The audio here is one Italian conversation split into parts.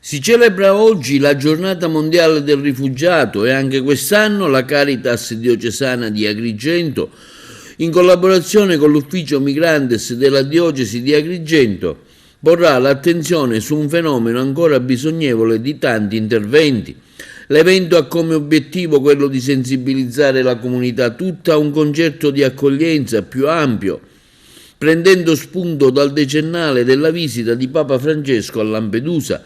Si celebra oggi la Giornata Mondiale del Rifugiato e anche quest'anno la Caritas Diocesana di Agrigento, in collaborazione con l'Ufficio Migrantes della Diocesi di Agrigento, porrà l'attenzione su un fenomeno ancora bisognevole di tanti interventi. L'evento ha come obiettivo quello di sensibilizzare la comunità tutta a un concetto di accoglienza più ampio, prendendo spunto dal decennale della visita di Papa Francesco a Lampedusa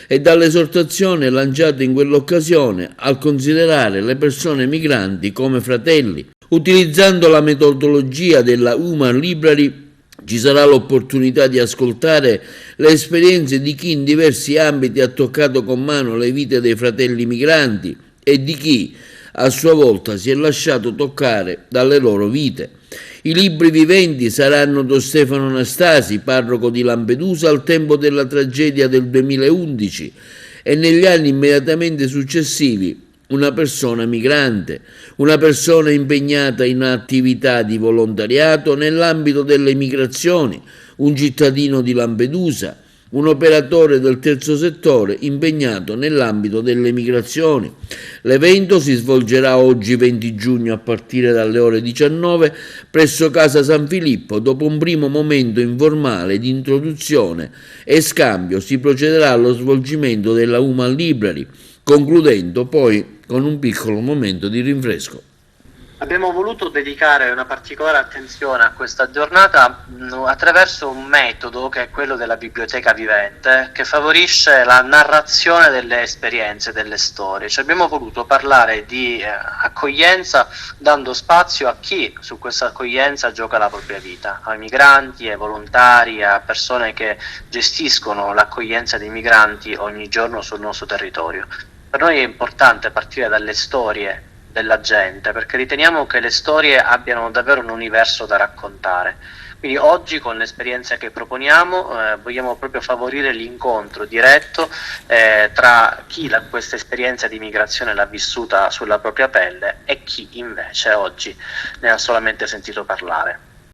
e dall'esortazione lanciata in quell'occasione al considerare le persone migranti come fratelli. Utilizzando la metodologia della Human Library ci sarà l'opportunità di ascoltare le esperienze di chi in diversi ambiti ha toccato con mano le vite dei fratelli migranti e di chi a sua volta si è lasciato toccare dalle loro vite. I libri viventi saranno Don Stefano Anastasi, parroco di Lampedusa al tempo della tragedia del 2011 e negli anni immediatamente successivi una persona migrante, una persona impegnata in attività di volontariato nell'ambito delle migrazioni, un cittadino di Lampedusa, un operatore del terzo settore impegnato nell'ambito delle migrazioni. L'evento si svolgerà oggi 20 giugno a partire dalle ore 19 presso Casa San Filippo. Dopo un primo momento informale di introduzione e scambio si procederà allo svolgimento della Human Library, concludendo poi con un piccolo momento di rinfresco. Abbiamo voluto dedicare una particolare attenzione a questa giornata attraverso un metodo che è quello della biblioteca vivente, che favorisce la narrazione delle esperienze, delle storie. Ci abbiamo voluto parlare di accoglienza dando spazio a chi su questa accoglienza gioca la propria vita, ai migranti, ai volontari, a persone che gestiscono l'accoglienza dei migranti ogni giorno sul nostro territorio. Per noi è importante partire dalle storie della gente, perché riteniamo che le storie abbiano davvero un universo da raccontare. Quindi oggi con l'esperienza che proponiamo vogliamo proprio favorire l'incontro diretto tra chi questa esperienza di migrazione l'ha vissuta sulla propria pelle e chi invece oggi ne ha solamente sentito parlare.